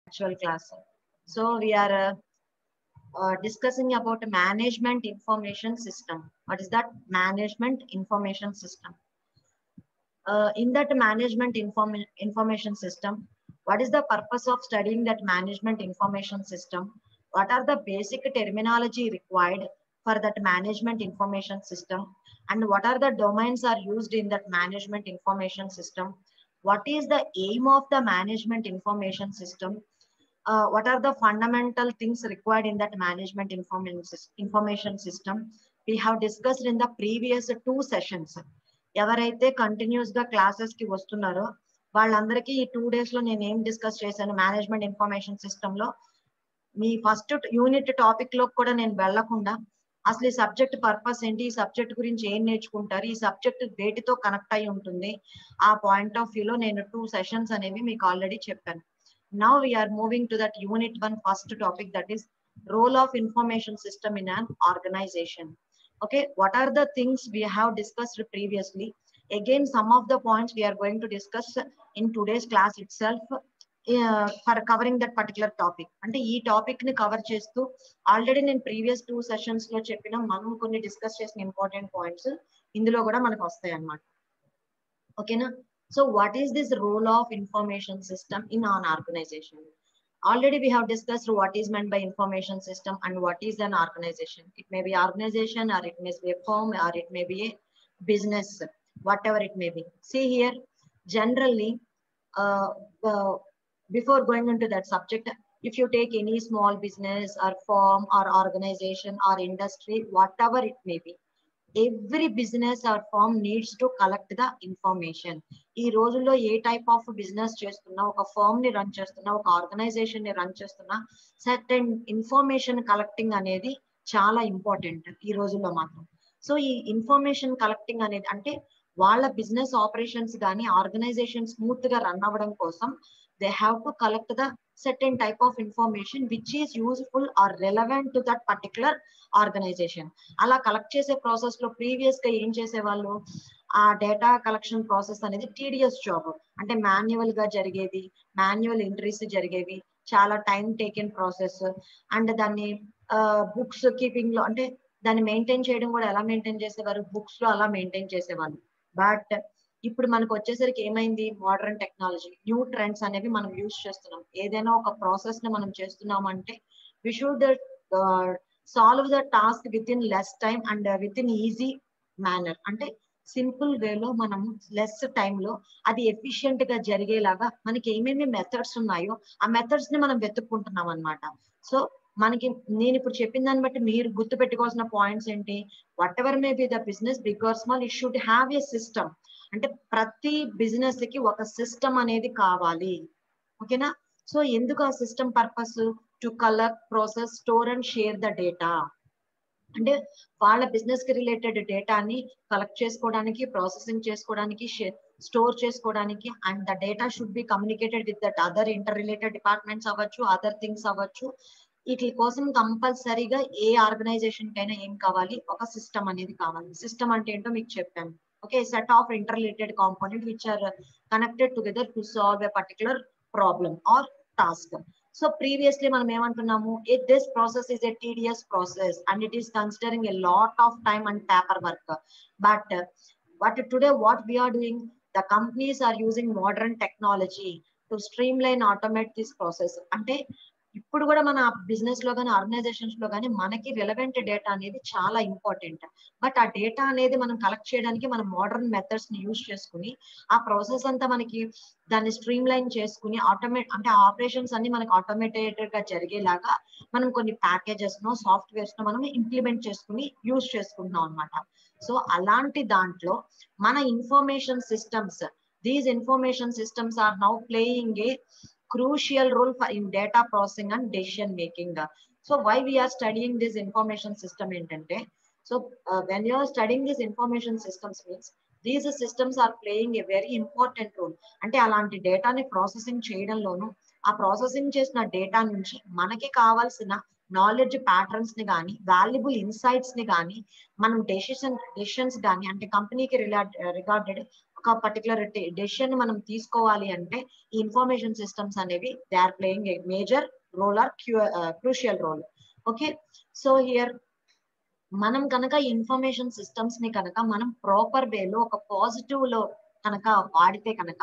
Actual class. So we are discussing about management information system. What is that management information system? In that management information system, what is the purpose of studying that management information system? What are the basic terminology required for that management information system? And what are the domains are used in that management information system? What is the aim of the management information system? What are the fundamental things required in that management information system? We have discussed in the previous 2 sessions. ఎవరైతే continuous గా classes కి వస్తున్నారో వాళ్ళందరికీ ఈ 2 days లో నేను ఏం discuss చేశాను మేనేజ్మెంట్ ఇన్ఫర్మేషన్ సిస్టమ్ లో మీ ఫస్ట్ యూనిట్ టాపిక్ లో కూడా నేను వెళ్లకుండా అసలు ఈ సబ్జెక్ట్ పర్పస్ ఏంటి, ఈ సబ్జెక్ట్ గురించి ఏం నేర్చుకుంటారు, ఈ సబ్జెక్ట్ వేటితో కనెక్ట్ అయి ఉంటుంది, ఆ పాయింట్ ఆఫ్ వ్యూలో నేను 2 sessions అనేవి మీకు ఆల్రెడీ చెప్పాను. Now we are moving to that unit 1 first topic, that is role of information system in an organization. Okay, what are the things we have discussed previously? Again, some of the points we are going to discuss in today's class itself for covering that particular topic. అంటే ఈ topic ని cover చేస్తూ already నేను previous 2 sessions లో చెప్పిన మనం కొన్ని discuss చేసిన ఇంపార్టెంట్ పాయింట్స్ ఇందులో కూడా మనకు వస్తాయి అన్నమాట. ఓకేనా? So what is this role of information system in an organization? Already we have discussed what is meant by information system and what is an organization. It may be organization, or it may be a firm, or it may be a business, whatever it may be. See here, generally, before going into that subject, if you take any small business or firm or organization or industry, whatever it may be, every business or firm needs to collect the information. ఈ రోజుల్లో ఏ type of business చేస్తున్నా, ఒక firm ని run చేస్తున్నా, ఒక organisation ని run చేస్తున్నా, certain information collecting అనేది చాలా ఇంపార్టెంట్ ఈ రోజుల్లో మాత్రం. సో ఈ ఇన్ఫర్మేషన్ కలెక్టింగ్ అనేది అంటే వాళ్ళ బిజినెస్ ఆపరేషన్స్ కానీ ఆర్గనైజేషన్ స్మూత్ గా రన్ అవ్వడం కోసం they have to collect the certain type of information which is useful or relevant to that particular organization. అలా కలెక్ట్ చేసే ప్రాసెస్ లో ప్రీవియస్ గా ఏం చేసేవాళ్ళు, ఆ డేటా కలెక్షన్ ప్రాసెస్ అనేది టీడీఎస్ జాబ్, అంటే మాన్యువల్ గా జరిగేది, మాన్యువల్ ఎంట్రీస్ జరిగేవి, చాలా టైం టేకెన్ ప్రాసెస్. అండ్ దాన్ని బుక్స్ కీపింగ్ లో అంటే దాన్ని మెయింటైన్ చేయడం కూడా ఎలా మెయింటైన్ చేసేవారు, బుక్స్ లో అలా మెయింటైన్ చేసేవాళ్ళు. బట్ ఇప్పుడు మనకు వచ్చేసరికి ఏమైంది, మోడర్న్ టెక్నాలజీ, న్యూ ట్రెండ్స్ అనేవి మనం యూజ్ చేస్తున్నాం. ఏదైనా ఒక ప్రాసెస్ ని మనం చేస్తున్నామంటే we should solve the task within less time and within easy manner. అంటే సింపుల్ వేలో మనం లెస్ టైంలో అది ఎఫిషియెంట్ గా జరిగేలాగా మనకి ఏమేమి మెథడ్స్ ఉన్నాయో ఆ మెథడ్స్ ని మనం వెతుక్కుంటున్నాం అనమాట. సో మనకి నేను ఇప్పుడు చెప్పిన దాన్ని బట్టి మీరు గుర్తు పెట్టుకోవాల్సిన పాయింట్స్ ఏంటి, whatever may be the business big or small, it should have a system. అంటే ప్రతి బిజినెస్ కి ఒక సిస్టమ్ అనేది కావాలి. ఓకేనా? సో ఎందుకు ఆ system purpose, to collect, process, store and share the data. అంటే వాళ్ళ బిజినెస్ కి రిలేటెడ్ డేటాని కలెక్ట్ చేసుకోవడానికి, ప్రాసెసింగ్ చేసుకోవడానికి, స్టోర్ చేసుకోవడానికి, and the data should be communicated with that other inter related departments అవ్వచ్చు, అదర్ థింగ్స్ అవ్వచ్చు. వీటి కోసం కంపల్సరీగా ఏ ఆర్గనైజేషన్ కైనా ఏం కావాలి, ఒక సిస్టమ్ అనేది కావాలి. సిస్టమ్ అంటే ఏంటో మీకు చెప్పాను. Okay, set of interrelated components which are connected together to solve a particular problem or task. So previously మనం ఏమంటున్నాము, this process is a tedious process and it is considering a lot of time and paperwork. But today what we are doing, the companies are using modern technology to streamline, automate this process. అంటే ఇప్పుడు కూడా మన business లో కానీ organisations లో కానీ మనకి relevant data అనేది చాలా ఇంపార్టెంట్. బట్ ఆ డేటా అనేది మనం కలెక్ట్ చేయడానికి మనం మోడర్న్ మెథడ్స్ ని యూజ్ చేసుకుని ఆ ప్రాసెస్ అంతా మనకి దాన్ని స్ట్రీమ్ లైన్ చేసుకుని అంటే ఆపరేషన్స్ అన్ని మనకి ఆటోమేటెడ్ గా జరిగేలాగా మనం కొన్ని ప్యాకేజెస్ నో సాఫ్ట్వేర్స్ నో మనం ఇంప్లిమెంట్ చేసుకుని యూజ్ చేసుకుంటున్నాం అనమాట. సో అలాంటి దాంట్లో మన information systems, these information systems are now playing a crucial role in data processing and decision making. So why we are studying this information system entante, so when you are studying these information systems means these systems are playing a very important role. అంటే అలాంటి డేటాని processing చేయడంలోను, ఆ processing చేసిన data నుంచి మనకి కావాల్సిన knowledge patterns ని కానీ, వాల్యుబుల్ ఇన్సైట్స్ ని కానీ, మనం డెసిషన్స్ కానీ, అంటే కంపెనీకి రిగార్డెడ్ ఒక ఒక పర్టికులర్ డెసిషన్ మనం తీసుకోవాలి అంటే ఈ ఇన్ఫర్మేషన్ సిస్టమ్స్ అనేవి they are playing a major role or crucial role. Okay, so here మనం కనుక ఇన్ఫర్మేషన్ సిస్టమ్స్ ని కనుక మనం ప్రాపర్ వేలో ఒక పాజిటివ్ లో కనుక వాడితే కనుక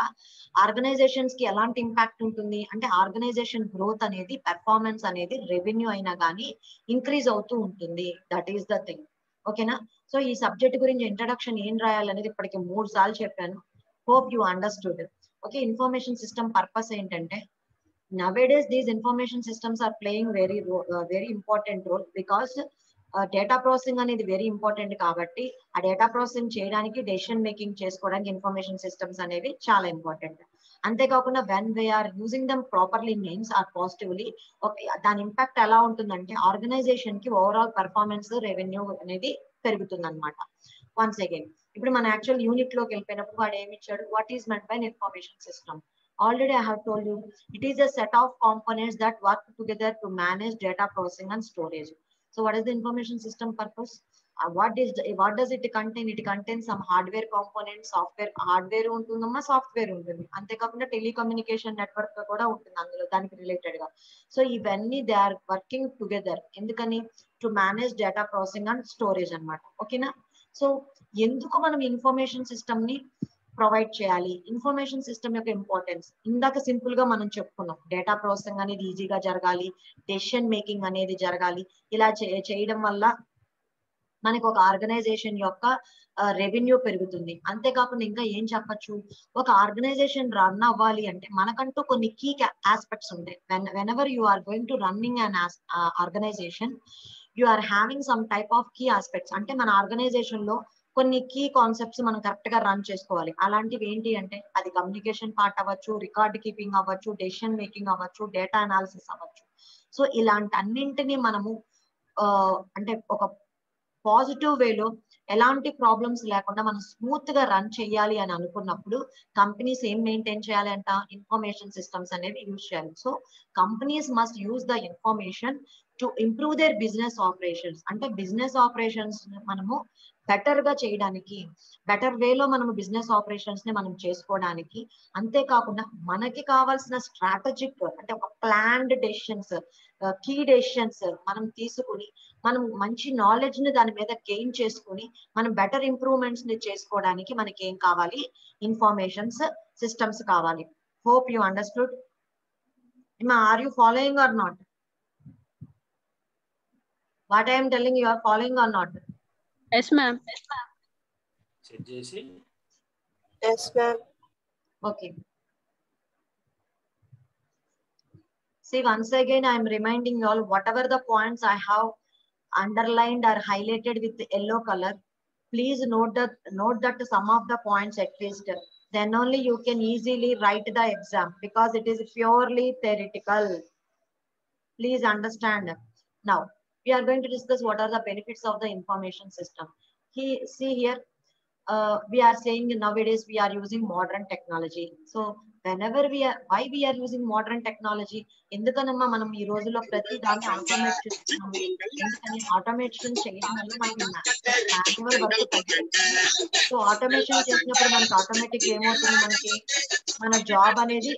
ఆర్గనైజేషన్స్ కి ఎలాంటి ఇంపాక్ట్ ఉంటుంది అంటే ఆర్గనైజేషన్ గ్రోత్ అనేది, పెర్ఫార్మెన్స్ అనేది, రెవెన్యూ అయినా కానీ ఇంక్రీజ్ అవుతూ ఉంటుంది. That is the thing. ఓకేనా? సో ఈ సబ్జెక్ట్ గురించి ఇంట్రడక్షన్ ఏం రాయాలనేది ఇప్పటికి 3 సార్లు చెప్పాను. Hope you understood. Okay, information system purpose ఏంటంటే nowadays these information systems are playing very important role because data processing అనేది వెరీ ఇంపార్టెంట్ కాబట్టి ఆ డేటా ప్రాసెసింగ్ చేయడానికి, డెసిషన్ మేకింగ్ చేసుకోవడానికి ఇన్ఫర్మేషన్ సిస్టమ్స్ అనేవి చాలా ఇంపార్టెంట్. అంతేకాకుండా when they are using them properly means or positively, దాని ఇంపాక్ట్ ఎలా ఉంటుందంటే ఆర్గనైజేషన్ కి ఓవరాల్ పెర్ఫార్మెన్స్, రెవెన్యూ అనేది పెరుగుతుంది అనమాట. వన్స్ అగైన్ ఇప్పుడు మన యాక్చువల్ యూనిట్ లోకి వెళ్ళిపోయినప్పుడు వాడు ఏమి ఇచ్చాడు, what is meant by information system. Already I have told you, it is a set of components that work together to manage data processing and storage. So what is the information system purpose? What does it contain? It contains some hardware components, software, hardware ఉంటుందమ్మా, software ఉంటుంది, అంతేకాకుండా telecommunication network కూడా ఉంటుంది అందులో దానికి related గా. So ఇవన్నీ they are working together. ఎందుకని? To manage data processing and storage అన్నమాట. ఓకేనా? సో ఎందుకు మనం ఇన్ఫర్మేషన్ సిస్టమ్ ని ప్రొవైడ్ చేయాలి? ఇన్ఫర్మేషన్ సిస్టమ్ యొక్క ఇంపార్టెన్స్ ఇందాక సింపుల్ గా మనం చెప్పుకున్నాం. డేటా ప్రాసెసింగ్ అనేది ఈజీగా జరగాలి, డెసిషన్ మేకింగ్ అనేది జరగాలి. ఇలా చేయడం వల్ల మనకి ఒక ఆర్గనైజేషన్ యొక్క రెవెన్యూ పెరుగుతుంది. అంతేకాకుండా ఇంకా ఏం చెప్పచ్చు, ఒక ఆర్గనైజేషన్ రన్ అవ్వాలి అంటే మనకంటూ కొన్ని కీ ఆస్పెక్ట్స్ ఉంటాయి. whenever you are going to running an organization, you are having some type of key aspects. అంటే మన ఆర్గనైజేషన్ లో కొన్ని కీ కాన్సెప్ట్స్ మనం కరెక్ట్ గా రన్ చేసుకోవాలి. అలాంటివి ఏంటి అంటే అది కమ్యూనికేషన్ పార్ట్ అవ్వచ్చు, రికార్డ్ కీపింగ్ అవ్వచ్చు, డెసిషన్ మేకింగ్ అవ్వచ్చు, డేటా అనాలిసిస్ అవ్వచ్చు. సో ఇలాంటి అన్నింటినీ మనము అంటే ఒక పాజిటివ్ వేలో ఎలాంటి ప్రాబ్లమ్స్ లేకుండా మనం స్మూత్ గా రన్ చేయాలి అని అనుకున్నప్పుడు కంపెనీస్ ఏం మెయింటైన్ చేయాలి అంట, ఇన్ఫర్మేషన్ సిస్టమ్స్ అనేవి యూజ్ చేయాలి. So companies must use the information to improve their business operations. అంటే బిజినెస్ ఆపరేషన్స్ మనము బెటర్ గా చేయడానికి, బెటర్ వేలో మనము బిజినెస్ ఆపరేషన్స్ ని మనం చేసుకోవడానికి, అంతేకాకుండా మనకి కావాల్సిన స్ట్రాటజిక్ అంటే ఒక ప్లాన్డ్ డెసిషన్స్, కీ డెసిషన్స్ మనం తీసుకుని మనం మంచి నాలెడ్జ్ ని దాని మీద గెయిన్ చేసుకుని మనం బెటర్ ఇంప్రూవ్మెంట్స్ ని చేసుకోవడానికి మనకి ఏం కావాలి, ఇన్ఫర్మేషన్స్ సిస్టమ్స్ కావాలి. Hope you understood. Are you following or not? What I'm telling, you are following or not? Yes ma'am. Yes ma'am. Okay. See, once again I am reminding you all, whatever the points I have underlined or highlighted with the yellow color, please note that some of the points at least, then only you can easily write the exam, because it is purely theoretical. Please understand. Now we are going to discuss what are the benefits of the information system. See here, we are saying nowadays we are using modern technology. So whenever why we are using modern technology? ఎందుకనమ్మా మనం ఈ రోజుల్లో ప్రతి దాన్ని automate చేస్తున్నాము. ఎందుకని automation చేయడం వల్ల మనకి మాన్యువల్ వర్క్ తగ్గిపోతుంది. సో ఆటోమేషన్ చేసినప్పుడు మనకి ఆటోమేటిక్ ఏమవుతుంది, మనకి మన జాబ్ అనేది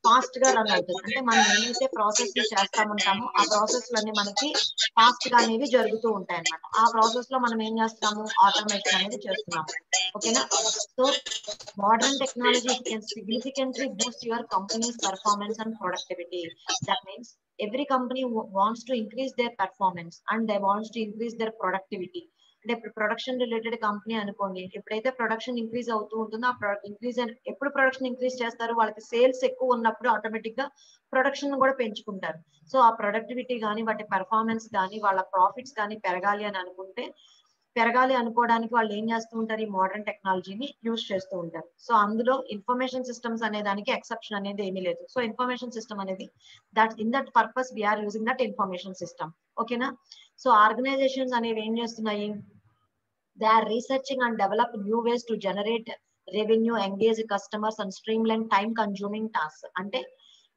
ఫాస్ట్ గా రన్ అవుతుంది. అంటే మనం ఏమైతే ప్రాసెస్ చేస్తామంటామో ఆ ప్రాసెస్ లన్నీ మనకి ఫాస్ట్ గా అనేవి జరుగుతూ ఉంటాయి అన్నమాట. ఆ ప్రాసెస్ లో మనం ఏం చేస్తున్నాము, ఆటోమేషన్ అనేది చేస్తున్నాము. ఓకేనా? So modern technology can significantly boost your company's performance and productivity. That means every company wants to increase their performance and they wants to increase their productivity. అంటే ఇప్పుడు ప్రొడక్షన్ రిలేటెడ్ కంపెనీ అనుకోండి, ఎప్పుడైతే production increase అవుతూ ఉంటుందో ఆ ఎప్పుడు production increase చేస్తారు, వాళ్ళకి సేల్స్ ఎక్కువ ఉన్నప్పుడు ఆటోమేటిక్ గా ప్రొడక్షన్ కూడా పెంచుకుంటారు. సో ఆ ప్రొడక్టివిటీ కానీ వాటి పెర్ఫార్మెన్స్ కానీ వాళ్ళ ప్రాఫిట్స్ కానీ పెరగాలి అనుకోవడానికి వాళ్ళు ఏం చేస్తూ ఉంటారు, ఈ మోడర్న్ టెక్నాలజీని యూజ్ చేస్తూ ఉంటారు. సో అందులో ఇన్ఫర్మేషన్ సిస్టమ్స్ అనే దానికి ఎక్సెప్షన్ అనేది ఏమీ లేదు. సో ఇన్ఫర్మేషన్ సిస్టమ్ అనేది in that purpose we're using that information system. ఓకేనా? సో ఆర్గనైజేషన్స్ అనేవి ఏం చేస్తున్నాయి, they are researching and develop new ways to generate revenue, engage customers and streamline time consuming task. అంటే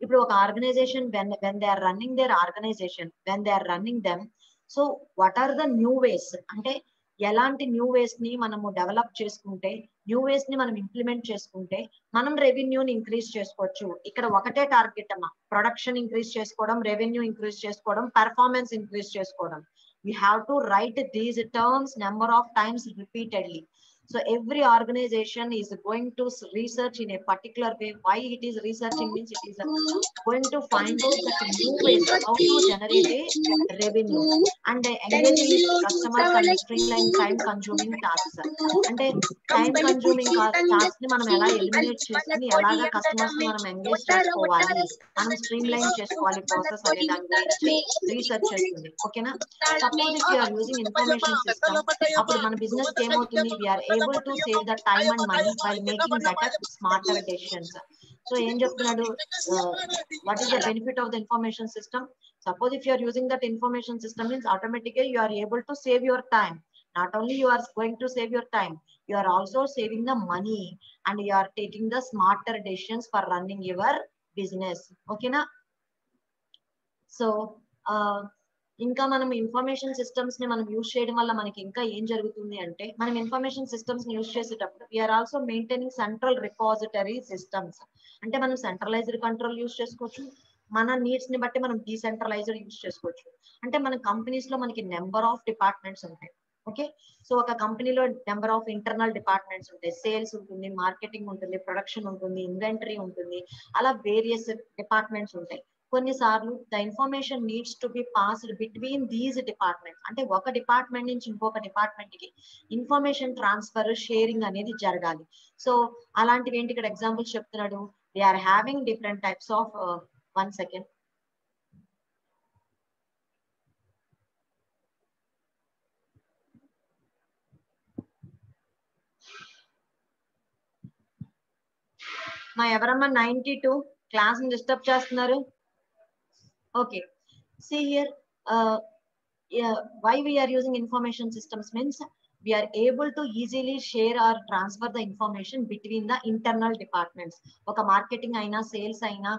ఇప్పుడు ఒక organisation when they are running their organization, when they are running them, so what are the new ways, అంటే ఎలాంటి new వేస్ ని మనము develop చేసుకుంటే new వేస్ ని మనం ఇంప్లిమెంట్ చేసుకుంటే మనం రెవెన్యూని ఇంక్రీజ్ చేసుకోవచ్చు. ఇక్కడ ఒకటే టార్గెట్ అమ్మా, ప్రొడక్షన్ ఇంక్రీజ్ చేసుకోవడం, రెవెన్యూ ఇంక్రీజ్ చేసుకోవడం, పెర్ఫార్మెన్స్ ఇంక్రీజ్ చేసుకోవడం. We have to write these terms number of times repeatedly. So every organization is going to research in a particular way. Why it is researching means it is going to find out that new ways how to generate a revenue and engaging its customers and streamline time consuming tasks. అంటే time consuming task ని మనం ఎలా eliminate చేసుకుని ఎలాగా customers ని మనం engage చేసుకోవాలి, మనం స్ట్రీమ్ లైన్ చేసుకోవాలి ప్రాసెస్ అనే దాని గురించి రీసెర్చ్ చేస్తుంది. ఓకేనా? Suppose if you're using information system, అప్పుడు మన బిజినెస్ కి ఏమవుతుంది, we're able to save the time and money while making better smarter decisions. So ఏం చెప్తున్నాడు, what is the benefit of the information system? Suppose if you are using that information system means automatically you are able to save your time. Not only you are going to save your time, you are also saving the money and you are taking the smarter decisions for running your business. Okay na? So ఇంకా మనం information systems ని మనం use చేయడం వల్ల మనకి ఇంకా ఏం జరుగుతుంది అంటే, మనం ఇన్ఫర్మేషన్ సిస్టమ్స్ ని యూజ్ చేసేటప్పుడు we're also maintaining central repository systems. అంటే మనం సెంట్రలైజ్డ్ కంట్రోల్ యూజ్ చేసుకోవచ్చు, మన నీడ్స్ ని బట్టి మనం డీసెంట్రలైజ్డ్ యూజ్ చేసుకోవచ్చు. అంటే మన కంపెనీస్ లో మనకి నెంబర్ ఆఫ్ డిపార్ట్మెంట్స్ ఉంటాయి. ఓకే, సో ఒక కంపెనీలో నెంబర్ ఆఫ్ ఇంటర్నల్ డిపార్ట్మెంట్స్ ఉంటాయి. సేల్స్ ఉంటుంది, మార్కెటింగ్ ఉంటుంది, ప్రొడక్షన్ ఉంటుంది, ఇన్వెంటరీ ఉంటుంది, అలా వేరియస్ డిపార్ట్మెంట్స్ ఉంటాయి. కొన్నిసార్లు the information needs to be passed between these departments. అంటే ఒక డిపార్ట్మెంట్ నుంచి ఇంకొక డిపార్ట్మెంట్ కి ఇన్ఫర్మేషన్ ట్రాన్స్ఫర్, షేరింగ్ అనేది జరగాలి. సో అలాంటివి ఏంటి ఇక్కడ ఎగ్జాంపుల్స్ చెప్తున్నాడు. They are having different types of, one second, మా ఎవరమ్మా 92 క్లాస్ ని డిస్టర్బ్ చేస్తున్నారు? Okay, see here, why we are using information systems means we are able to easily share or transfer the information between the internal departments. ఒక marketing అయినా, sales అయినా,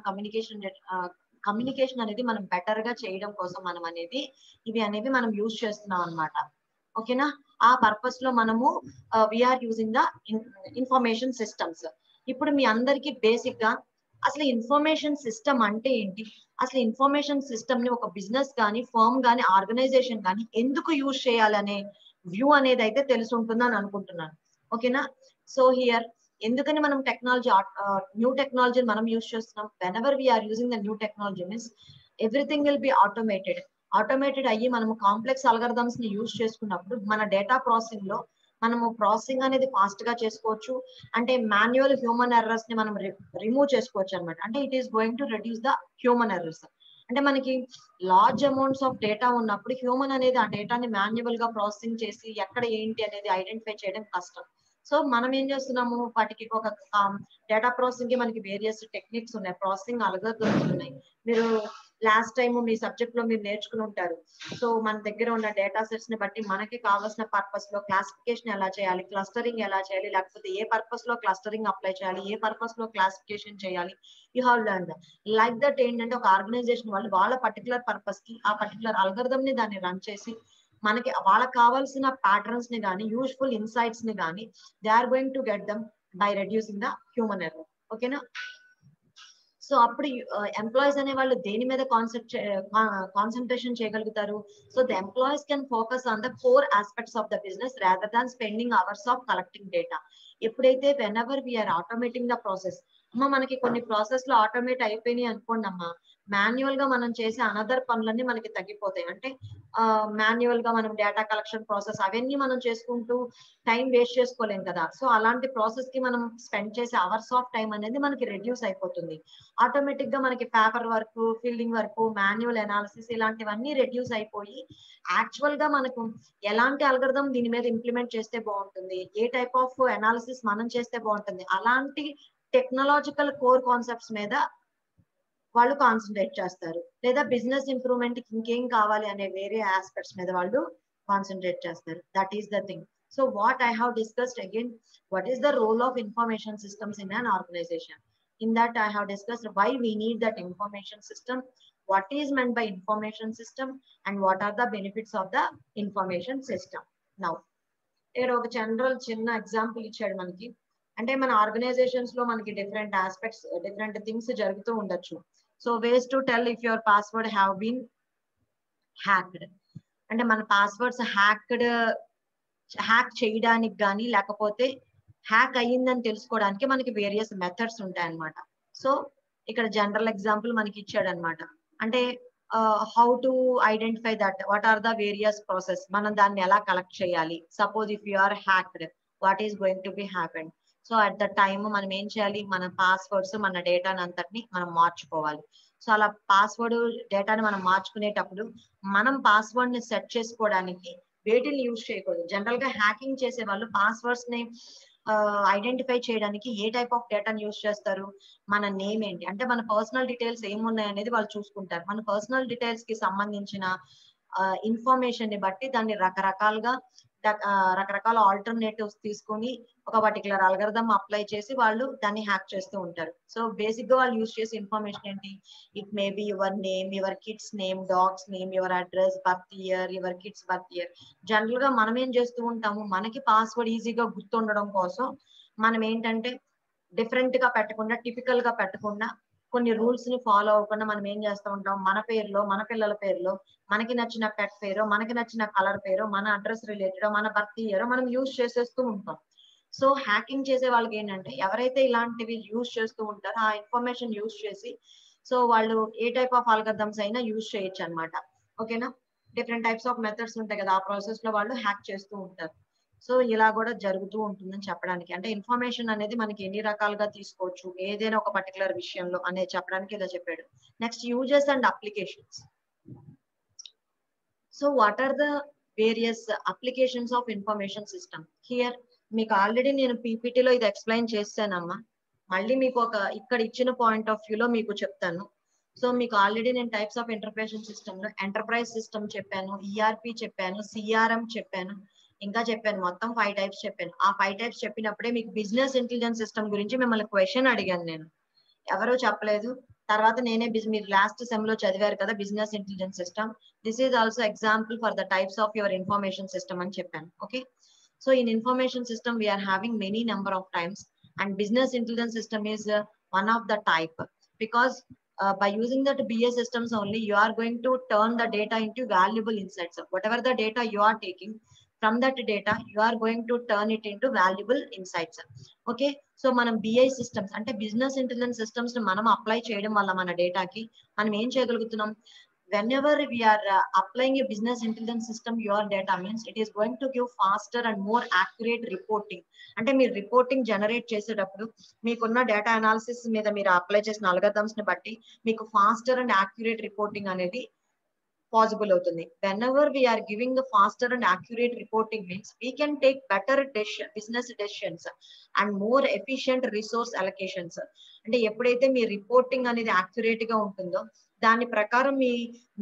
communication అనేది మనం better గా చేయడం కోసం మనం అనేది ఇవి అనేవి మనం యూజ్ చేస్తున్నాం అన్నమాట. ఓకేనా? ఆ పర్పస్ లో మనము we're using the information systems. ఇప్పుడు మీ అందరికి బేసిక్ గా అసలు ఇన్ఫర్మేషన్ సిస్టమ్ అంటే ఏంటి, అసలు ఇన్ఫర్మేషన్ సిస్టమ్ ని ఒక బిజినెస్ కానీ, ఫర్మ్ కానీ, ఆర్గనైజేషన్ కానీ ఎందుకు యూజ్ చేయాలనే వ్యూ అనేది అయితే తెలిసి ఉంటుందని అనుకుంటున్నాను. ఓకేనా? సో హియర్ ఎందుకని మనం టెక్నాలజీ, న్యూ టెక్నాలజీ మనం యూజ్ చేస్తున్నాం. Whenever we're using the new technology means everything will be automated అయ్యి మనము కాంప్లెక్స్ అల్గరిథమ్స్ ని యూజ్ చేసుకున్నప్పుడు మన డేటా ప్రాసెసింగ్ లో మనము ప్రాసెసింగ్ అనేది ఫాస్ట్ గా చేసుకోవచ్చు. అంటే మాన్యువల్ హ్యూమన్ ఎర్రర్స్ ని మనం రిమూవ్ చేసుకోవచ్చు అనమాట. అంటే it is going to reduce the human errors. అంటే మనకి లార్జ్ అమౌంట్స్ ఆఫ్ డేటా ఉన్నప్పుడు హ్యూమన్ అనేది ఆ డేటాని మాన్యువల్ గా ప్రాసెసింగ్ చేసి ఎక్కడ ఏంటి అనేది ఐడెంటిఫై చేయడం కష్టం. సో మనం ఏం చేస్తున్నాము, వాటికి ఒక డేటా ప్రాసెసింగ్ కి మనకి వేరియస్ టెక్నిక్స్ ఉన్నాయి, ప్రాసెసింగ్ అల్గరిథమ్స్ ఉన్నాయి. మీరు లాస్ట్ టైం మీ సబ్జెక్ట్ లో మీరు నేర్చుకుని ఉంటారు. సో మన దగ్గర ఉన్న డేటా సెట్స్ ని బట్టి మనకి కావాల్సిన పర్పస్ లో క్లాసిఫికేషన్ ఎలా చేయాలి, క్లస్టరింగ్ ఎలా చేయాలి, లేకపోతే ఏ పర్పస్ లో క్లస్టరింగ్ అప్లై చేయాలి, ఏ పర్పస్ లో క్లాసిఫికేషన్ చేయాలి, you have learn like that. ఏంటంటే ఒక ఆర్గనైజేషన్ వాళ్ళు వాళ్ళ పర్టికులర్ పర్పస్ కి ఆ పర్టికులర్ అల్గరిథమ్ ని దాన్ని రన్ చేసి మనకి వాళ్ళకి కావాల్సిన ప్యాటర్న్స్ ని కానీ, యూజ్ఫుల్ ఇన్సైట్స్ ని కానీ they are going to get them by reducing the human error. ఓకేనా? సో అప్పుడు ఎంప్లాయీస్ అనే వాళ్ళు దేని మీద కాన్సన్ట్రేషన్ చేయగలుగుతారు. So the employees can focus on the core aspects of the business rather than spending hours of collecting data. ఎప్పుడైతే whenever we're automating the process, అమ్మ మనకి కొన్ని ప్రాసెస్ లో ఆటోమేట్ అయిపోయినాయి అనుకోండి అమ్మా, మాన్యువల్ గా మనం చేసే అనదర్ పనులన్నీ మనకి తగ్గిపోతాయి. అంటే మాన్యువల్ గా మనం డేటా కలెక్షన్ ప్రాసెస్ అవన్నీ మనం చేసుకుంటూ టైం వేస్ట్ చేసుకోలేం కదా. సో అలాంటి ప్రాసెస్ కి మనం స్పెండ్ చేసే అవర్స్ ఆఫ్ టైం అనేది మనకి రెడ్యూస్ అయిపోతుంది. ఆటోమేటిక్ గా మనకి paper work, filling work, manual analysis ఇలాంటివన్నీ రెడ్యూస్ అయిపోయి యాక్చువల్ గా మనకు ఎలాంటి అల్గరిథం దీని మీద ఇంప్లిమెంట్ చేస్తే బాగుంటుంది, ఏ టైప్ ఆఫ్ అనాలిసిస్ మనం చేస్తే బాగుంటుంది, అలాంటి టెక్నాలజికల్ కోర్ కాన్సెప్ట్స్ మీద వాళ్ళు కాన్సన్ట్రేట్ చేస్తారు. లేదా బిజినెస్ ఇంప్రూవ్మెంట్ కి ఇంకేం కావాలి అనే వేరే ఆస్పెక్ట్స్ మీద వాళ్ళు కాన్సన్ట్రేట్ చేస్తారు. That is the thing. So what I have discussed again, what is the role of information systems in an organization. In that I have discussed why we need that information system, what is meant by information system, and what are the benefits of the information system. Now ఇక్కడ ఒక general చిన్న example ఇచ్చాడు మనకి. అంటే మన organisations లో మనకి different aspects different things జరుగుతూ ఉండొచ్చు. So ways to tell if your password have been hacked. అంటే మన పాస్వర్డ్స్ హ్యాక్ చేయడానికి కానీ లేకపోతే హ్యాక్ అయ్యిందని తెలుసుకోవడానికి మనకి వేరియస్ మెథడ్స్ ఉంటాయి అన్నమాట. సో ఇక్కడ జనరల్ ఎగ్జాంపుల్ మనకి ఇచ్చాడు అనమాట. అంటే how to identify that what are the various process, మనం దాన్ని ఎలా కలెక్ట్ చేయాలి. Suppose if you are hacked, what is going to be happened. So at the time మనం ఏం చేయాలి, మన పాస్వర్డ్స్ మన డేటాని అంతటిని మనం మార్చుకోవాలి. సో అలా పాస్వర్డ్ డేటాని మనం మార్చుకునేటప్పుడు మనం పాస్వర్డ్ ని సెట్ చేసుకోవడానికి వేటిని యూజ్ చేయకూడదు. జనరల్ గా హ్యాకింగ్ చేసే వాళ్ళు పాస్వర్డ్స్ ని ఐడెంటిఫై చేయడానికి ఏ టైప్ ఆఫ్ డేటాని యూజ్ చేస్తారు, మన నేమ్ ఏంటి అంటే మన పర్సనల్ డీటెయిల్స్ ఏమున్నాయి అనేది వాళ్ళు చూసుకుంటారు. మన పర్సనల్ డీటెయిల్స్ కి సంబంధించిన ఇన్ఫర్మేషన్ ని బట్టి దాన్ని రకరకాల ఆల్టర్నేటివ్స్ తీసుకొని ఒక పర్టికులర్ అల్గరిథం అప్లై చేసి వాళ్ళు దాన్ని హ్యాక్ చేస్తూ ఉంటారు. సో బేసిక్ గా వాళ్ళు యూజ్ చేసే ఇన్ఫర్మేషన్ ఏంటి, it may be your name, your kids name, dogs name, your address, birth year, your kids birth year. General గా మనం ఏం చేస్తూ ఉంటాము, మనకి పాస్వర్డ్ ఈజీగా గుర్తుండడం కోసం మనం ఏంటంటే డిఫరెంట్ గా పెట్టకుండా టిపికల్ గా పెట్టకుండా కొన్ని రూల్స్ ని ఫాలో అవ్వకుండా మనం ఏం చేస్తూ ఉంటాం, మన పేరులో మన పిల్లల పేరులో మనకి నచ్చిన పెట్ పేరు, మనకి నచ్చిన కలర్ పేరు, మన అడ్రస్ రిలేటెడ్, మన బర్త్ ఇయర్ మనం యూజ్ చేసేస్తూ ఉంటాం. సో హ్యాకింగ్ చేసే వాళ్ళకి ఏంటంటే ఎవరైతే ఇలాంటివి యూజ్ చేస్తూ ఉంటారో ఆ ఇన్ఫర్మేషన్ యూజ్ చేసి సో వాళ్ళు ఏ టైప్ ఆఫ్ ఆల్గరిథమ్స్ అయినా యూజ్ చేయొచ్చు అనమాట. ఓకేనా, డిఫరెంట్ టైప్స్ ఆఫ్ మెథడ్స్ ఉంటాయి కదా, ఆ ప్రాసెస్ లో వాళ్ళు హ్యాక్ చేస్తూ ఉంటారు. సో ఇలా కూడా జరుగుతూ ఉంటుందని చెప్పడానికి, అంటే ఇన్ఫర్మేషన్ అనేది మనకి ఎన్ని రకాలుగా తీసుకోవచ్చు ఏదైనా ఒక పర్టికులర్ విషయంలో అనేది చెప్పడానికి ఇలా చెప్పాడు. Next uses and applications. So what are the various applications of information system here. మీకు ఆల్రెడీ నేను పీపీటీలో ఇది ఎక్స్ప్లెయిన్ చేశానమ్మా, మళ్ళీ మీకు ఒక ఇక్కడ ఇచ్చిన పాయింట్ ఆఫ్ వ్యూలో మీకు చెప్తాను. సో మీకు ఆల్రెడీ నేను టైప్స్ ఆఫ్ ఇంటర్ప్రిటేషన్ సిస్టమ్ లో ఎంటర్ప్రైజ్ సిస్టమ్ చెప్పాను, ఈఆర్పి చెప్పాను, సిఆర్ఎం చెప్పాను, ఇంకా చెప్పాను, మొత్తం 5 టైప్స్ చెప్పాను. ఆ 5 టైప్స్ చెప్పినప్పుడే మీకు బిజినెస్ ఇంటెలిజెన్స్ సిస్టమ్ గురించి మిమ్మల్ని క్వశ్చన్ అడిగాను నేను, ఎవరూ చెప్పలేదు. తర్వాత నేనే మీరు లాస్ట్ సెమ్ లో చదివారు కదా business intelligence system, this is also example for the types of your information system అని చెప్పాను. Okay, so in information system we're having many number of times and business intelligence system is one of the type, because by using that BA systems only you are going to turn the data into valuable insights. Whatever the data you are taking, from that data you are going to turn it into valuable insights. Okay, so మనం BI systems అంటే business intelligence systems ని మనం apply చేయడం వల్ల మన డేటాకి మనం ఏం చేయగలుగుతున్నాం, whenever we are applying a business intelligence system your data means it is going to give faster and more accurate reporting. అంటే మీరు రిపోర్టింగ్ జనరేట్ చేసేటప్పుడు మీకున్న డేటా అనాలిసిస్ మీద మీరు అప్లై చేసిన అల్గరిథమ్స్ ని బట్టి మీకు ఫాస్టర్ అండ్ యాక్యురేట్ రిపోర్టింగ్ అనేది పాసిబుల్ అవుతుంది. whenever we are giving the faster and accurate reporting means we can take better business decisions and more efficient resource allocations. అంటే ఎప్పుడైతే మీ రిపోర్టింగ్ అనేది యాక్యురేట్ గా ఉంటుందో దాని ప్రకారం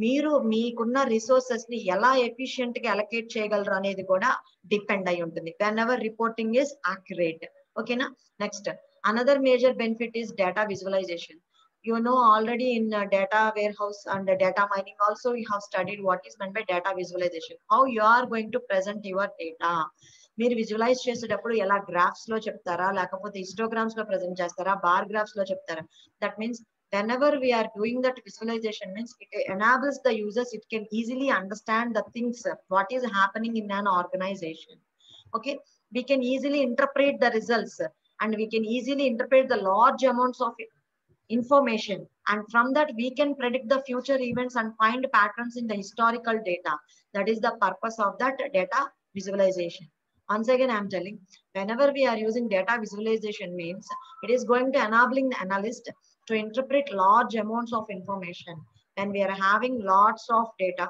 మీరు మీకున్న రిసోర్సెస్ ని ఎలా ఎఫిషియెంట్ గా అలొకేట్ చేయగలరు అనేది కూడా డిపెండ్ అయి ఉంటుంది whenever reporting is accurate. ఓకేనా, next another major benefit is data visualization. You know already in data warehouse and data mining also you have studied what is meant by data visualization, how you are going to present your data. మీరు visualise చేసేటప్పుడు ఎలా graphs లో చెప్తారా లేకపోతే histograms లో present చేస్తారా, bar graphs లో చెప్తారా. That means whenever we are doing that visualization means it enables the users, it can easily understand the things what is happening in an organization. Okay, we can easily interpret the results and we can easily interpret the large amounts of information, and from that we can predict the future events and find patterns in the historical data. That is the purpose of that data visualization. Once again I am telling, whenever we are using data visualization means it is going to enabling the analyst to interpret large amounts of information when we are having lots of data.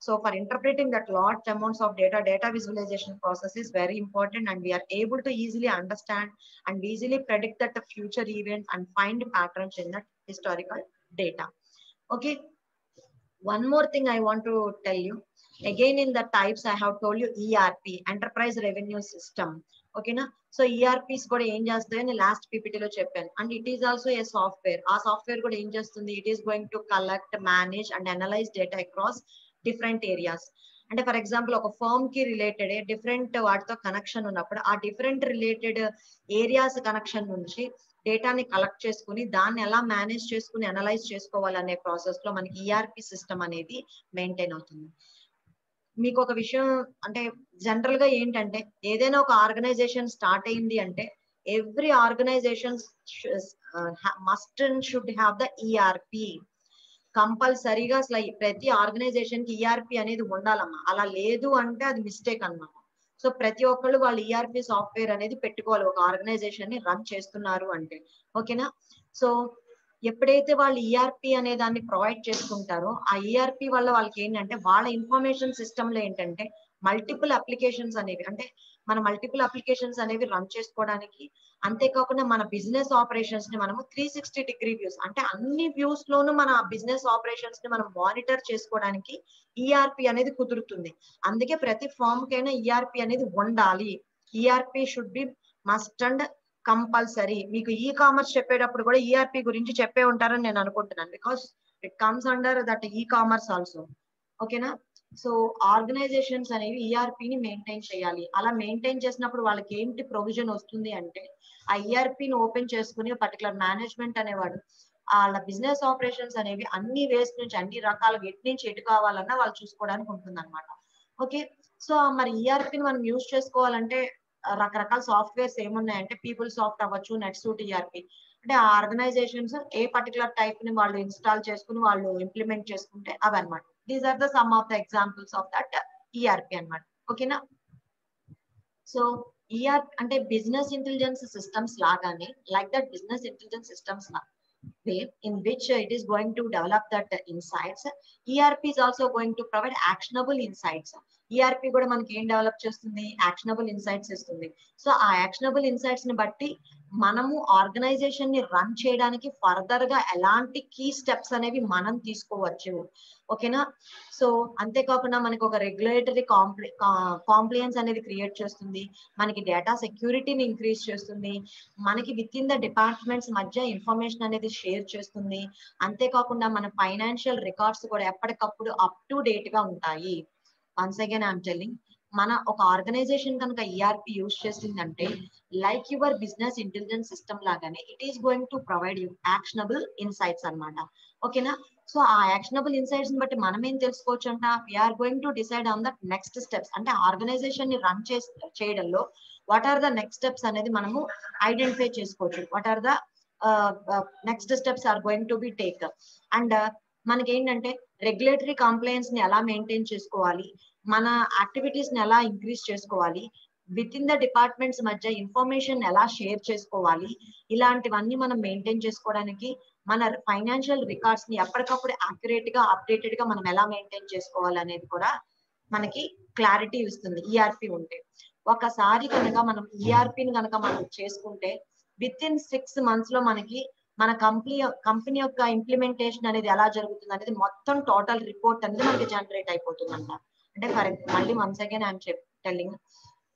So for interpreting that large amounts of data, data visualization process is very important, and we are able to easily understand and easily predict that the future events and find patterns in that historical data. Okay, one more thing I want to tell you. Again in the types I have told you ERP, enterprise revenue system. Okay na, so ERPs kuda em chestayani last PPT lo cheppanu, and it is also a software. Aa software kuda em chestundi, it is going to collect, manage and analyze data across different areas. అంటే for example ఒక firm కి related different వాటితో connection ఉన్నప్పుడు ఆ different related areas connection నుంచి డేటాని collect చేసుకుని దాన్ని ఎలా మేనేజ్ చేసుకుని అనలైజ్ చేసుకోవాలనే ప్రాసెస్ లో మనకి ఈఆర్పి సిస్టమ్ అనేది మెయింటైన్ అవుతుంది. మీకు ఒక విషయం అంటే జనరల్ గా ఏంటంటే ఏదైనా ఒక ఆర్గనైజేషన్ స్టార్ట్ అయింది అంటే every organisation must and should have the ERP. కంపల్సరీగా అసలు ప్రతి ఆర్గనైజేషన్ కి ఈఆర్పి అనేది ఉండాలమ్మా. అలా లేదు అంటే అది మిస్టేక్ అన్నమాట. సో ప్రతి ఒక్కళ్ళు వాళ్ళు ఈఆర్పి సాఫ్ట్వేర్ అనేది పెట్టుకోవాలి ఒక ఆర్గనైజేషన్ ని రన్ చేస్తున్నారు అంటే. ఓకేనా? సో ఎప్పుడైతే వాళ్ళు ఈఆర్పి అనే దాన్ని ప్రొవైడ్ చేసుకుంటారో ఆ ఈఆర్పి వల్ల వాళ్ళకి ఏంటంటే వాళ్ళ ఇన్ఫర్మేషన్ సిస్టమ్ లో ఏంటంటే మల్టిపుల్ అప్లికేషన్స్ అనేవి అంటే మన మల్టిపుల్ అప్లికేషన్స్ అనేవి రన్ చేసుకోవడానికి, అంతేకాకుండా మన బిజినెస్ ఆపరేషన్స్ ని మనము 360 వ్యూస్ అంటే అన్ని వ్యూస్ లోనూ మన బిజినెస్ ఆపరేషన్స్ ని మనం మానిటర్ చేసుకోవడానికి ఈఆర్పి అనేది కుదురుతుంది. అందుకే ప్రతి ఫామ్ కైనా ఈఆర్పి అనేది ఉండాలి. ERP should be must and compulsory. మీకు ఈ కామర్స్ చెప్పేటప్పుడు కూడా ఈఆర్పి గురించి చెప్పే ఉంటారని నేను అనుకుంటున్నాను. Because it comes under that e commerce also. ఓకేనా? సో ఆర్గనైజేషన్స్ అనేవి ఈఆర్పిని మెయింటైన్ చేయాలి. అలా మెయింటైన్ చేసినప్పుడు వాళ్ళకి ఏంటి ప్రొవిజన్ వస్తుంది అంటే ఆ ఈఆర్పిని ఓపెన్ చేసుకుని పర్టికులర్ మేనేజ్మెంట్ అనేవాడు వాళ్ళ బిజినెస్ ఆపరేషన్స్ అనేవి అన్ని వేస్ నుంచి అన్ని రకాలుగా ఎటు నుంచి ఎటు కావాలన్నా వాళ్ళు చూసుకోవడానికి ఉంటుంది అనమాట. ఓకే. సో మరి ఈఆర్పిని మనం యూజ్ చేసుకోవాలంటే రకరకాల సాఫ్ట్వేర్స్ ఏమున్నాయంటే పీపుల్ సాఫ్ట్ అవ్వచ్చు, నెట్సూట్ ఈఆర్పి. అంటే ఆ ఆర్గనైజేషన్స్ ఏ పర్టికులర్ టైప్ ని వాళ్ళు ఇన్స్టాల్ చేసుకుని వాళ్ళు ఇంప్లిమెంట్ చేసుకుంటే అవి అనమాట. These are the some of the examples of that ERP అనమాట. ఓకేనా? సో ఈఆర్పి అంటే బిజినెస్ ఇంటెలిజెన్స్ సిస్టమ్స్ లాగానే like that business intelligence systems way in which it is going to develop that insights, ERP is also going to provide actionable insights. ERP కూడా మనకి ఏం develop చేస్తుంది? Actionable insights ఇస్తుంది. So ఆ actionable insights ని బట్టి మనము ఆర్గనైజేషన్ ని రన్ చేయడానికి ఫర్దర్ గా ఎలాంటి కీ స్టెప్స్ అనేవి మనం తీసుకోవచ్చు. ఓకేనా? సో అంతేకాకుండా మనకి ఒక రెగ్యులేటరీ కాంప్లియన్స్ అనేది క్రియేట్ చేస్తుంది, మనకి డేటా సెక్యూరిటీని ఇంక్రీజ్ చేస్తుంది, మనకి విత్ ఇన్ ద డిపార్ట్మెంట్స్ మధ్య ఇన్ఫర్మేషన్ అనేది షేర్ చేస్తుంది. అంతేకాకుండా మన ఫైనాన్షియల్ రికార్డ్స్ కూడా ఎప్పటికప్పుడు అప్ టు డేట్ గా ఉంటాయి. వన్స్ అగైన్ ఐఎమ్ టెల్లింగ్, మన ఒక ఆర్గనైజేషన్ కనుక ఈఆర్పి యూజ్ చేసిందంటే like your business intelligence system లాగానే it is going to provide you actionable insights అన్నమాట. ఓకేనా? సో ఆ యాక్షనబుల్ ఇన్సైట్స్ ని బట్టి మనం ఏం తెలుసుకోవచ్చు అంట, we're going to decide on the next steps. అంటే ఆర్గనైజేషన్ ని రన్ చేయడంలో what are the next steps అనేది మనము ఐడెంటిఫై చేసుకోవచ్చు. What are the next steps are going to be take. And మనకి ఏంటంటే రెగ్యులేటరీ కంప్లైన్స్ ని ఎలా మెయింటైన్ చేసుకోవాలి, మన యాక్టివిటీస్ ని ఎలా ఇంక్రీజ్ చేసుకోవాలి, విత్ ఇన్ ద డిపార్ట్మెంట్స్ మధ్య ఇన్ఫర్మేషన్ ఎలా షేర్ చేసుకోవాలి, ఇలాంటివన్నీ మనం మెయింటైన్ చేసుకోవడానికి మన ఫైనాన్షియల్ రికార్డ్స్ ని ఎప్పటికప్పుడు యాక్యురేట్ గా అప్డేటెడ్ గా మనం ఎలా మెయింటైన్ చేసుకోవాలి అనేది కూడా మనకి క్లారిటీ ఇస్తుంది ఈఆర్పి ఉంటే. ఒకసారి కనుక మనం ఈఆర్పిని కనుక మనం చేసుకుంటే విత్ ఇన్ 6 months లో మనకి మన కంపెనీ యొక్క ఇంప్లిమెంటేషన్ అనేది ఎలా జరుగుతుంది అనేది మొత్తం టోటల్ రిపోర్ట్ అనేది మనకి జనరేట్ అయిపోతుందంట. అంటే మళ్ళీ once again I'm telling,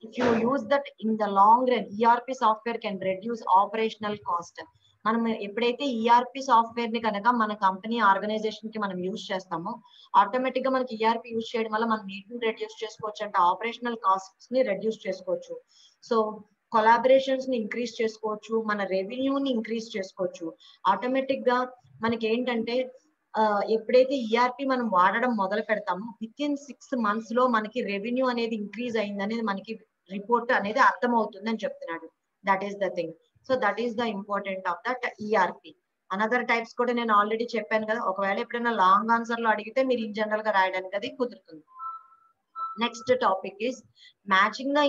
if you use that in the long run ERP software can reduce operational cost. మనం ఎప్పుడైతే ఈఆర్పి సాఫ్ట్వేర్ ని కనుక మన కంపెనీ ఆర్గనైజేషన్ కి మనం యూజ్ చేస్తామో ఆటోమేటిక్ గా మనకి ఈఆర్పి యూజ్ చేయడం వల్ల మనం నీటిని రెడ్యూస్ చేసుకోవచ్చు, అంటే ఆపరేషనల్ కాస్ట్స్ ని రెడ్యూస్ చేసుకోవచ్చు. సో కొలాబరేషన్స్ ని ఇంక్రీజ్ చేసుకోవచ్చు, మన రెవెన్యూని ఇంక్రీజ్ చేసుకోవచ్చు. ఆటోమేటిక్ గా మనకి ఏంటంటే ఎప్పుడైతే ఈఆర్పి మనం వాడడం మొదలు పెడతామో విత్ ఇన్ 6 months లో మనకి రెవెన్యూ అనేది ఇంక్రీజ్ అయింది అనేది మనకి రిపోర్ట్ అనేది అర్థమవుతుంది అని చెప్తున్నాడు. That is the thing. So that is the important of that ERP. Another types కూడా నేను ఆల్రెడీ చెప్పాను కదా, ఒకవేళ ఎప్పుడైనా లాంగ్ ఆన్సర్ లో అడిగితే మీరు ఇన్ జనరల్ గా రాయడానికి అది కుదురుతుంది. Next topic is matching the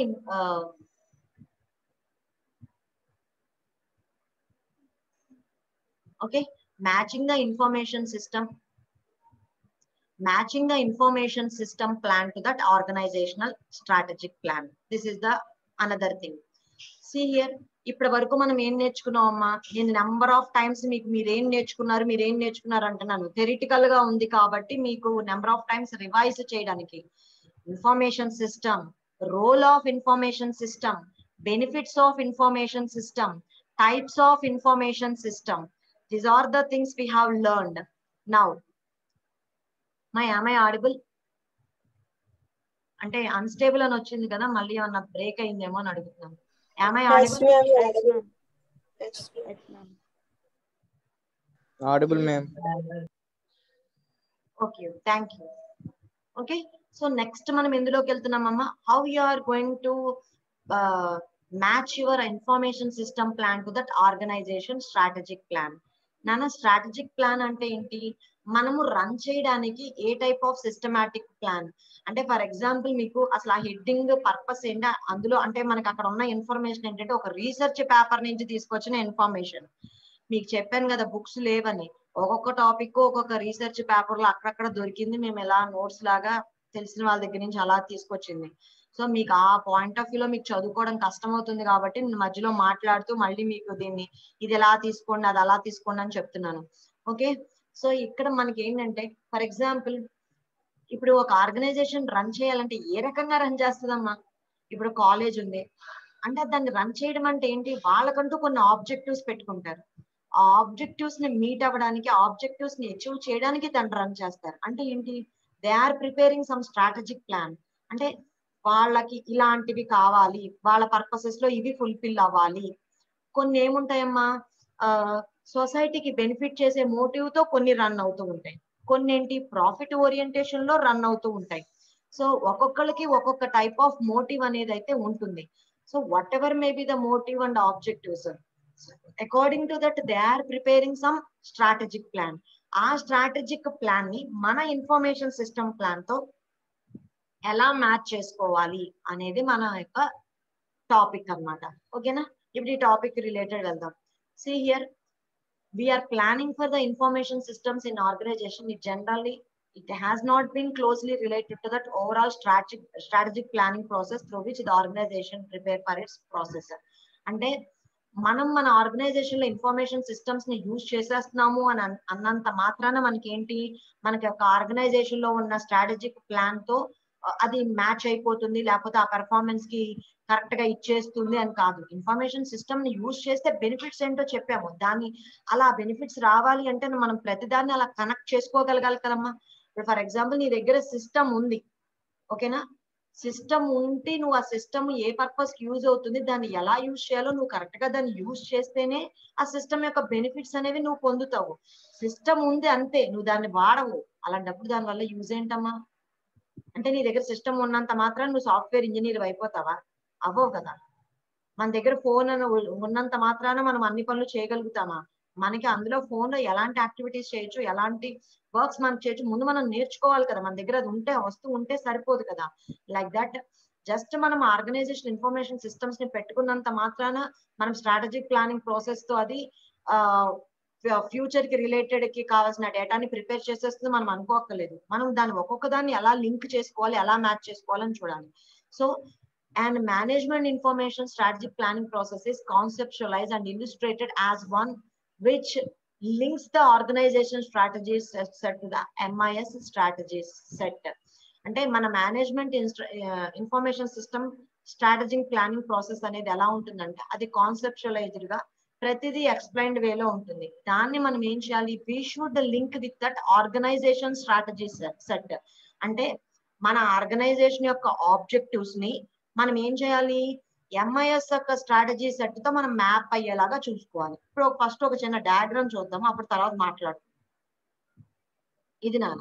okay, matching the information system plan to that organizational strategic plan. This is the another thing. See here, ఇప్పటి వరకు మనం ఏం నేర్చుకున్నామమ్మా? నేను నెంబర్ ఆఫ్ టైమ్స్ మీకు మీరేం నేర్చుకున్నారు అంటున్నాను. థెరిటికల్ గా ఉంది కాబట్టి మీకు నెంబర్ ఆఫ్ టైమ్స్ రివైజ్ చేయడానికి. Information system, role of information system, benefits of information system, types of information system. These are the things we have learned. Now, am I audible? అంటే అన్స్టేబుల్ అని వచ్చింది కదా, మళ్ళీ ఏమన్నా బ్రేక్ అయిందేమో అని అడుగుతున్నాను. Am I Yes, audible? ma'am. Yes, Audible. ma'am. Yes, ma'am. Yes, ma'am. Audible, ma'am. Okay, thank you. Okay, so next మనం ఎందులోకి వెళ్తున్నామమ్మా, how you are going to match your information system plan to that organization strategic plan. నాన్న strategic plan అంటే ఏంటి, మనము run చేయడానికి ఏ type of systematic plan అంటే, for example మీకు అసలు ఆ హెడ్డింగ్ పర్పస్ ఏంటి అందులో, అంటే మనకి అక్కడ ఉన్న ఇన్ఫర్మేషన్ ఏంటంటే ఒక రీసెర్చ్ పేపర్ నుంచి తీసుకొచ్చిన ఇన్ఫర్మేషన్. మీకు చెప్పాను కదా బుక్స్ లేవని, ఒక్కొక్క టాపిక్ ఒక్కొక్క రీసెర్చ్ పేపర్ లో అక్కడక్కడ దొరికింది, మేము ఎలా నోట్స్ లాగా తెలిసిన వాళ్ళ దగ్గర నుంచి అలా తీసుకొచ్చింది. సో మీకు ఆ పాయింట్ ఆఫ్ వ్యూలో మీకు చదువుకోవడం కష్టం అవుతుంది కాబట్టి నేను మధ్యలో మాట్లాడుతూ మళ్ళీ మీకు దీన్ని ఇది ఎలా తీసుకోండి అది అలా తీసుకోండి అని చెప్తున్నాను. ఓకే, సో ఇక్కడ మనకి ఏంటంటే ఫర్ ఎగ్జాంపుల్ ఇప్పుడు ఒక ఆర్గనైజేషన్ రన్ చేయాలంటే ఏ రకంగా రన్ చేస్తుందమ్మా, ఇప్పుడు కాలేజ్ ఉంది అంటే దాన్ని రన్ చేయడం అంటే ఏంటి, వాళ్ళకంటూ కొన్ని ఆబ్జెక్టివ్స్ పెట్టుకుంటారు. ఆ ఆబ్జెక్టివ్స్ ని మీట్ అవ్వడానికి, ఆబ్జెక్టివ్స్ ని అచీవ్ చేయడానికి దాన్ని రన్ చేస్తారు. అంటే ఏంటి, they are preparing some strategic plan. అంటే వాళ్ళకి ఇలాంటివి కావాలి, వాళ్ళ పర్పసెస్ లో ఇవి ఫుల్ఫిల్ అవ్వాలి. కొన్ని ఏముంటాయమ్మా, సొసైటీకి బెనిఫిట్ చేసే మోటివ్ తో కొన్ని రన్ అవుతూ ఉంటాయి, కొన్ని ఏంటి ప్రాఫిట్ ఓరియంటేషన్ లో రన్ అవుతూ ఉంటాయి. సో ఒక్కొక్కరికి ఒక్కొక్క టైప్ ఆఫ్ మోటివ్ అనేది అయితే ఉంటుంది. So whatever may be the motive and objectives, according to that they are preparing some strategic plan. ఆ స్ట్రాటజిక్ ప్లాన్ ని మన ఇన్ఫర్మేషన్ సిస్టమ్ ప్లాన్ తో ఎలా మ్యాచ్ చేసుకోవాలి అనేది మన యొక్క టాపిక్ అన్నమాట. ఓకేనా, ఇప్పుడు ఈ టాపిక్ రిలేటెడ్ వెళ్దాం. See here, we are planning for the information systems in organization. It has not been closely related to that overall strategic planning process through which the organization prepare for its process. అంటే మనం మన organisation లో information systems ని use చేసేస్తున్నాము అని అన్నంత మాత్రాన మనకి ఏంటి, మనకి ఒక ఆర్గనైజేషన్ లో ఉన్న స్ట్రాటజిక్ ప్లాన్ తో అది మ్యాచ్ అయిపోతుంది, లేకపోతే ఆ పెర్ఫార్మెన్స్ కి కరెక్ట్ గా ఇచ్చేస్తుంది అని కాదు. ఇన్ఫర్మేషన్ సిస్టమ్ ని యూజ్ చేస్తే బెనిఫిట్స్ ఏంటో చెప్పాము, దాన్ని అలా బెనిఫిట్స్ రావాలి అంటే మనం ప్రతిదాన్ని అలా కనెక్ట్ చేసుకోగలగాలి కదమ్మా. ఇప్పుడు ఫర్ ఎగ్జాంపుల్ నీ దగ్గర సిస్టమ్ ఉంది, ఓకేనా, సిస్టమ్ ఉంటే నువ్వు ఆ సిస్టమ్ ఏ పర్పస్ కి యూజ్ అవుతుంది, దాన్ని ఎలా యూజ్ చేయాలో నువ్వు కరెక్ట్ గా దాన్ని యూజ్ చేస్తేనే ఆ సిస్టమ్ యొక్క బెనిఫిట్స్ అనేవి నువ్వు పొందుతావు. సిస్టమ్ ఉంది అంతే, నువ్వు దాన్ని వాడవు, అలాంటప్పుడు దాని వల్ల యూజ్ ఏంటమ్మా. అంటే నీ దగ్గర సిస్టమ్ ఉన్నంత మాత్రం నువ్వు సాఫ్ట్వేర్ ఇంజనీర్ అయిపోతావా, అవ్వవు కదా. మన దగ్గర ఫోన్ ఉన్నంత మాత్రాన మనం అన్ని పనులు చేయగలుగుతామా, మనకి అందులో ఫోన్ లో ఎలాంటి యాక్టివిటీస్ చేయొచ్చు, ఎలాంటి వర్క్స్ మనం చేయొచ్చు, ముందు మనం నేర్చుకోవాలి కదా. మన దగ్గర అది ఉంటే వస్తూ ఉంటే సరిపోదు కదా. లైక్ దట్ జస్ట్ మనం ఆర్గనైజేషన్ ఇన్ఫర్మేషన్ సిస్టమ్స్ ని పెట్టుకున్నంత మాత్రాన మనం స్ట్రాటజిక్ ప్లానింగ్ ప్రాసెస్ తో అది ఫ్యూచర్ కి రిలేటెడ్ కి కావాల్సిన డేటాని ప్రిపేర్ చేసేస్తుంది మనం అనుకోక్కర్లేదు. మనం దాన్ని ఒక్కొక్క దాన్ని ఎలా లింక్ చేసుకోవాలి, ఎలా మ్యాచ్ చేసుకోవాలని చూడాలి. So and management information strategic planning process is conceptualized and illustrated as one which links the organization strategies set to the MIS strategies set. అంటే మన management information system strategic planning process అనేది ఎలా ఉంటుందంటే అది conceptualised గా ప్రతిదీ explained వేలో ఉంటుంది. దాన్ని మనం ఏం చేయాలి, we should link with that organization strategy set. అంటే మన ఆర్గనైజేషన్ యొక్క ఆబ్జెక్టివ్స్ ని మనం ఏం చేయాలి, ఎంఐఎస్ యొక్క స్ట్రాటజీ సెట్ తో మనం మ్యాప్ అయ్యేలాగా చూసుకోవాలి. ఇప్పుడు ఫస్ట్ ఒక చిన్న డయాగ్రామ్ చూద్దాము, అప్పుడు తర్వాత మాట్లాడుతాం. ఇది నాన్న,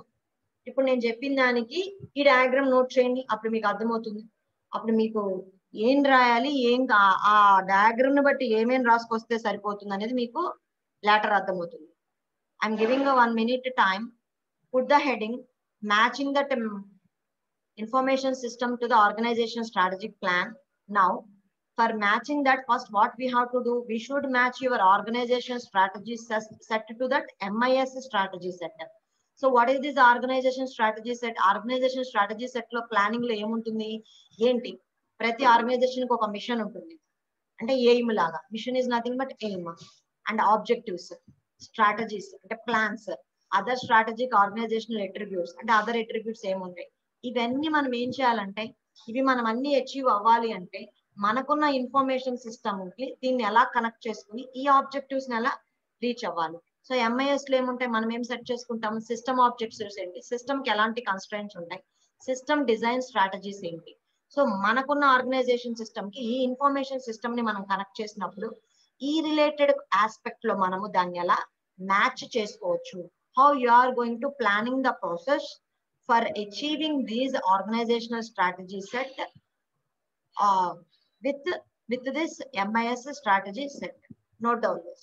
ఇప్పుడు నేను చెప్పిన దానికి ఈ డయాగ్రామ్ నోట్ చేయండి, అప్పుడు మీకు అర్థమవుతుంది. అప్పుడు మీకు ఏం రాయాలి, ఆ డయాగ్రామ్ ని బట్టి ఏమేమి రాసుకొస్తే సరిపోతుంది అనేది మీకు లేటర్ అర్థమవుతుంది. I'm giving 1 minute time. Put the heading matching that information system to the organization strategic plan. Now for matching that, first what we have to do, we should match your organization strategy set to that MIS strategy set. So what is this organization strategy set? Organization strategy set లో planning లో ఏముంటుంది ఏంటి, ప్రతి organisation కి ఒక machine ఉంటుంది, అంటే aim లాగా. Mission is nothing but aim and objectives, strategies అంటే plans, other strategic organisational attributes అంటే అదర్ అట్రిబ్యూట్స్ ఏముంటాయి. ఇవన్నీ మనం ఏం చేయాలంటే, ఇవి మనం అన్ని అచీవ్ అవ్వాలి అంటే మనకున్న ఇన్ఫర్మేషన్ సిస్టమ్ కి దీన్ని ఎలా కనెక్ట్ చేసుకుని ఈ ఆబ్జెక్టివ్స్ ని ఎలా రీచ్ అవ్వాలి. సో ఎంఐఎస్ లో ఏముంటాయి, మనం ఏం సెట్ చేసుకుంటాం, సిస్టమ్ ఆబ్జెక్టివ్స్ ఏంటి, సిస్టమ్ కి ఎలాంటి కన్స్ట్రెంట్స్ ఉంటాయి, సిస్టమ్ డిజైన్ స్ట్రాటజీస్ ఏంటి. సో మనకున్న ఆర్గనైజేషన్ సిస్టమ్ కి ఈ ఇన్ఫర్మేషన్ సిస్టమ్ ని మనం కనెక్ట్ చేసినప్పుడు ఈ రిలేటెడ్ ఆస్పెక్ట్ లో మనము దాన్ని ఎలా మ్యాచ్ చేసుకోవచ్చు. How you are going to planning the process for achieving these organizational strategy set with this MIS strategy set. Note down this.